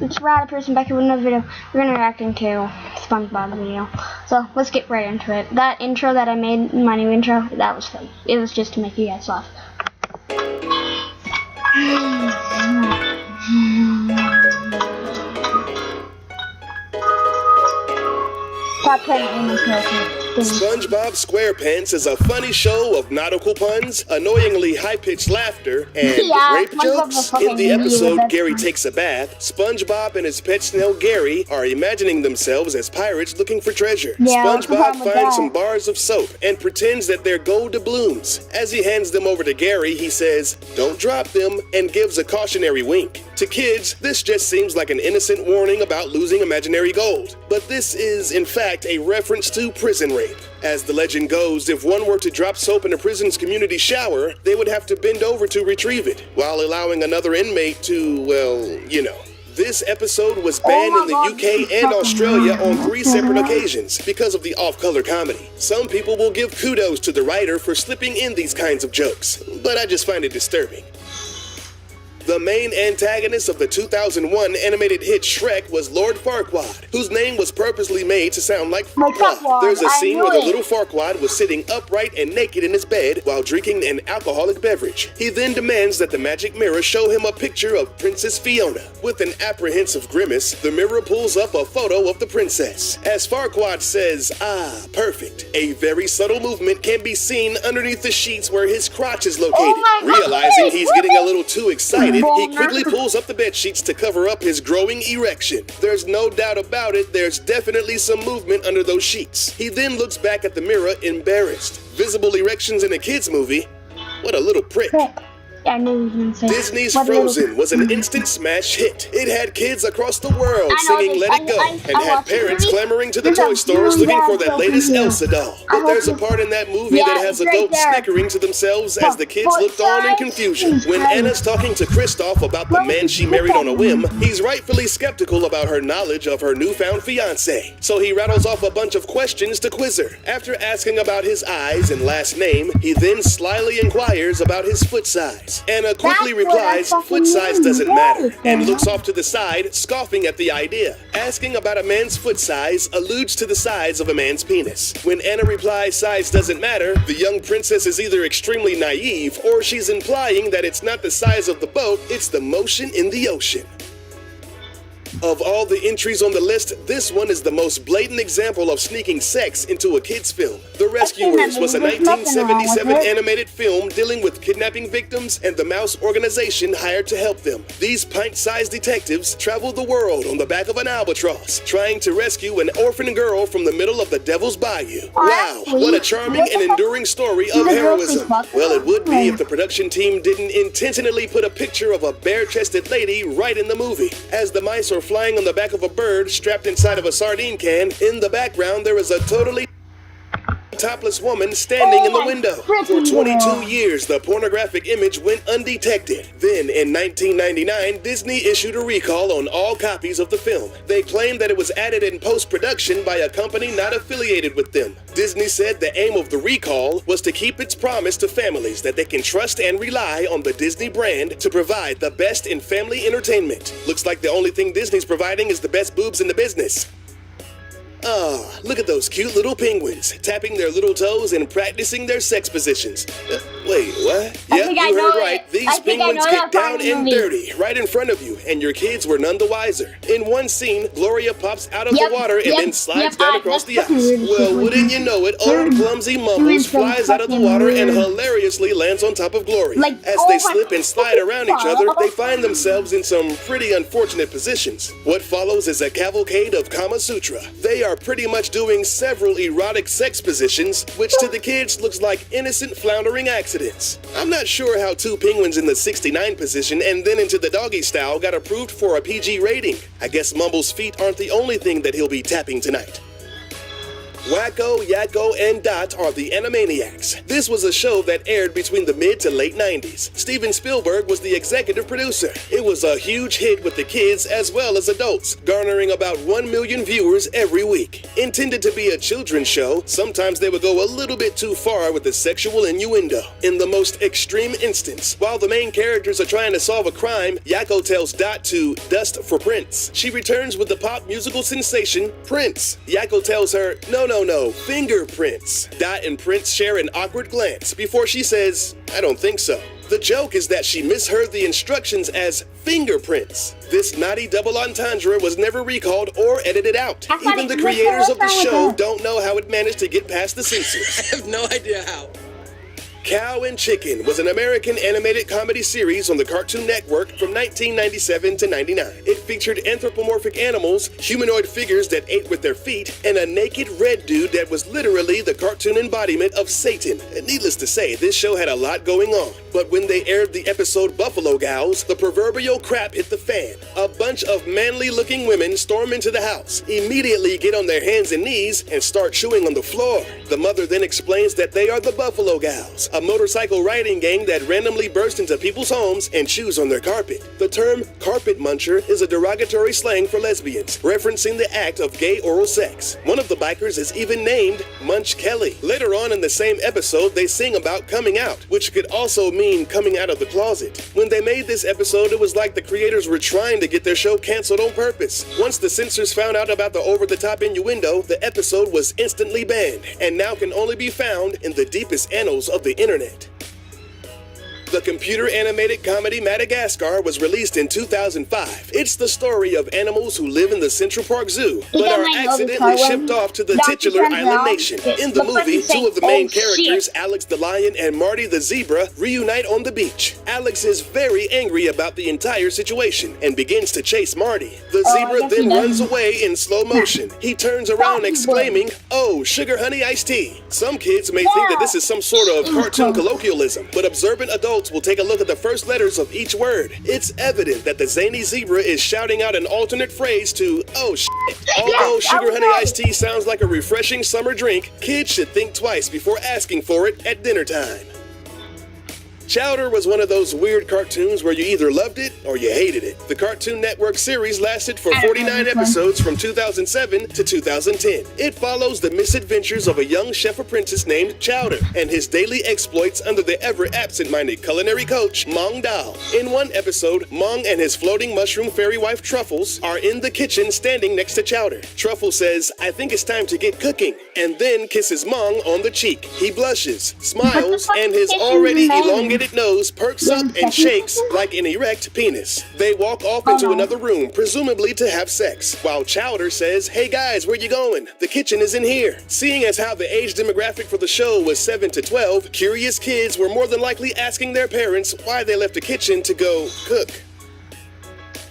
It's Radaperson back here with another video. We're gonna be reacting to SpongeBob video. So let's get right into it. That intro that I made, my new intro, that was fake. It was just to make you guys laugh. Top 10 anime characters. SpongeBob SquarePants is a funny show of nautical puns, annoyingly high-pitched laughter, and rape jokes. In the episode Gary Takes a Bath, SpongeBob and his pet snail Gary are imagining themselves as pirates looking for treasure. SpongeBob finds some bars of soap and pretends that they're gold doubloons. As he hands them over to Gary, he says, "Don't drop them," and gives a cautionary wink. To kids, this just seems like an innocent warning about losing imaginary gold. But this is, in fact, a reference to prison rape. As the legend goes, if one were to drop soap in a prison's community shower, they would have to bend over to retrieve it, while allowing another inmate to, well, you know. This episode was banned in the UK and Australia on 3 separate occasions because of the off-color comedy. Some people will give kudos to the writer for slipping in these kinds of jokes, but I just find it disturbing. The main antagonist of the 2001 animated hit Shrek was Lord Farquaad, whose name was purposely made to sound like Farquaad. There's a scene where the little Farquaad was sitting upright and naked in his bed while drinking an alcoholic beverage. He then demands that the magic mirror show him a picture of Princess Fiona. With an apprehensive grimace, the mirror pulls up a photo of the princess. As Farquaad says, "Ah, perfect," a very subtle movement can be seen underneath the sheets where his crotch is located. Realizing he's getting a little too excited, he quickly pulls up the bed sheets to cover up his growing erection. There's no doubt about it, there's definitely some movement under those sheets. He then looks back at the mirror, embarrassed. Visible erections in a kid's movie? What a little prick. I knew you were gonna say Disney's Frozen was an instant smash hit. It had kids across the world singing Let It Go, and had parents clamoring to the toy stores looking for that latest Elsa doll. But there's a part in that movie that has adults snickering to themselves as the kids looked on in confusion. When Anna's talking to Kristoff about the man she married on a whim, he's rightfully skeptical about her knowledge of her newfound fiancé. So he rattles off a bunch of questions to quiz her. After asking about his eyes and last name, he then slyly inquires about his foot size. Anna quickly replies, "Foot size doesn't matter," and looks off to the side, scoffing at the idea. Asking about a man's foot size alludes to the size of a man's penis. When Anna replies size doesn't matter, the young princess is either extremely naive or she's implying that it's not the size of the boat, it's the motion in the ocean. Of all the entries on the list, this one is the most blatant example of sneaking sex into a kid's film. The Rescuers was a 1977 animated film dealing with kidnapping victims and the mouse organization hired to help them. These pint-sized detectives travel the world on the back of an albatross, trying to rescue an orphan girl from the middle of the Devil's Bayou. Wow, what a charming and enduring story of heroism. Well, it would be if the production team didn't intentionally put a picture of a bare-chested lady right in the movie. As the mice are flying on the back of a bird strapped inside of a sardine can, in the background there is a totally topless woman standing in the window. For 22 years, the pornographic image went undetected. Then, in 1999, Disney issued a recall on all copies of the film. They claimed that it was added in post-production by a company not affiliated with them. Disney said the aim of the recall was to keep its promise to families that they can trust and rely on the Disney brand to provide the best in family entertainment. Looks like the only thing Disney's providing is the best boobs in the business. Ah, look at those cute little penguins, tapping their little toes and practicing their sex positions. Wait, what? Yep, you heard right. These penguins get down and dirty right in front of you, and your kids were none the wiser. In one scene, Gloria pops out of the water and then slides down across the ice. Well, wouldn't you know it, old clumsy Mumbles flies out of the water and hilariously lands on top of Gloria. As they slip and slide around each other, they find themselves in some pretty unfortunate positions. What follows is a cavalcade of Kama Sutra. They are pretty much doing several erotic sex positions, which to the kids looks like innocent floundering accidents. I'm not sure how 2 penguins in the 69 position and then into the doggy style got approved for a PG rating. I guess Mumble's feet aren't the only thing that he'll be tapping tonight. Wacko, Yakko, and Dot are the Animaniacs. This was a show that aired between the mid to late 90s. Steven Spielberg was the executive producer. It was a huge hit with the kids as well as adults, garnering about 1 million viewers every week. Intended to be a children's show, sometimes they would go a little bit too far with the sexual innuendo. In the most extreme instance, while the main characters are trying to solve a crime, Yakko tells Dot to dust for Prince. She returns with the pop musical sensation, Prince. Yakko tells her, no, fingerprints. Dot and Prince share an awkward glance before she says, I don't think so. The joke is that she misheard the instructions as fingerprints. This naughty double entendre was never recalled or edited out. Even the creators of the show don't know how it managed to get past the censors. I have no idea how. Cow and Chicken was an American animated comedy series on the Cartoon Network from 1997 to 99. It featured anthropomorphic animals, humanoid figures that ate with their feet, and a naked red dude that was literally the cartoon embodiment of Satan. And needless to say, this show had a lot going on. But when they aired the episode Buffalo Gals, the proverbial crap hit the fan. A bunch of manly-looking women storm into the house, immediately get on their hands and knees, and start chewing on the floor. The mother then explains that they are the Buffalo Gals, a motorcycle riding gang that randomly burst into people's homes and chews on their carpet. The term carpet muncher is a derogatory slang for lesbians, referencing the act of gay oral sex. One of the bikers is even named Munch Kelly. Later on in the same episode, they sing about coming out, which could also mean coming out of the closet. When they made this episode, it was like the creators were trying to get their show canceled on purpose. Once the censors found out about the over-the-top innuendo, the episode was instantly banned, and now can only be found in the deepest annals of the internet. The computer-animated comedy Madagascar was released in 2005. It's the story of animals who live in the Central Park Zoo, but are accidentally shipped off to the titular island nation. In the movie, two of the main characters, Alex the lion and Marty the zebra, reunite on the beach. Alex is very angry about the entire situation and begins to chase Marty. The zebra then runs away in slow motion. He turns around exclaiming, "Oh, sugar honey iced tea." Some kids may think that this is some sort of cartoon colloquialism, but observant adults will take a look at the first letters of each word. It's evident that the zany zebra is shouting out an alternate phrase to "oh shit." Although sugar honey iced tea sounds like a refreshing summer drink, kids should think twice before asking for it at dinner time. Chowder was one of those weird cartoons where you either loved it or you hated it. The Cartoon Network series lasted for 49 episodes from 2007 to 2010. It follows the misadventures of a young chef apprentice named Chowder and his daily exploits under the ever absent-minded culinary coach, Mong Dao. In one episode, Mong and his floating mushroom fairy wife Truffles are in the kitchen standing next to Chowder. Truffles says, "I think it's time to get cooking," and then kisses Mong on the cheek. He blushes, smiles, and his already elongated nose perks up and shakes like an erect penis. They walk off into another room, presumably to have sex, while Chowder says, "Hey guys, where you going? The kitchen is in here." Seeing as how the age demographic for the show was 7 to 12, curious kids were more than likely asking their parents why they left the kitchen to go cook.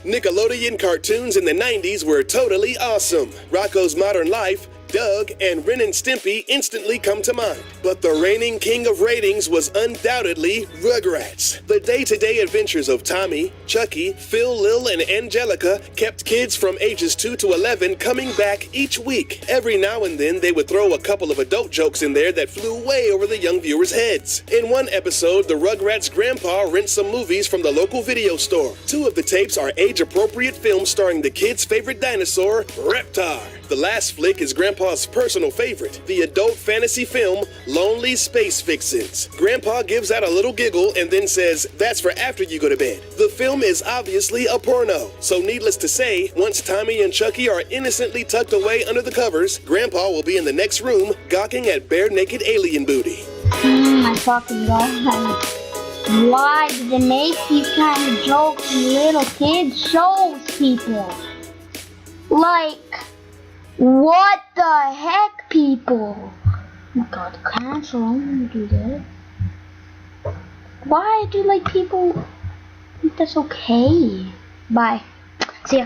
Nickelodeon cartoons in the 90s were totally awesome. Rocko's Modern Life, Doug, and Ren and Stimpy instantly come to mind. But the reigning king of ratings was undoubtedly Rugrats. The day-to-day adventures of Tommy, Chucky, Phil, Lil, and Angelica kept kids from ages 2 to 11 coming back each week. Every now and then, they would throw a couple of adult jokes in there that flew way over the young viewers' heads. In one episode, the Rugrats' grandpa rents some movies from the local video store. 2 of the tapes are age-appropriate films starring the kids' favorite dinosaur, Reptar. The last flick is Grandpa's personal favorite, the adult fantasy film Lonely Space Vixens. Grandpa gives out a little giggle and then says, "That's for after you go to bed." The film is obviously a porno, so needless to say, once Tommy and Chucky are innocently tucked away under the covers, Grandpa will be in the next room gawking at bare-naked alien booty. I fucking love. Why do they make these kind of jokes in little kids shows, people? Like, what the heck, people? Oh my god, cancel, I'm gonna do that. Why do, like, people think that's okay? Bye. See ya.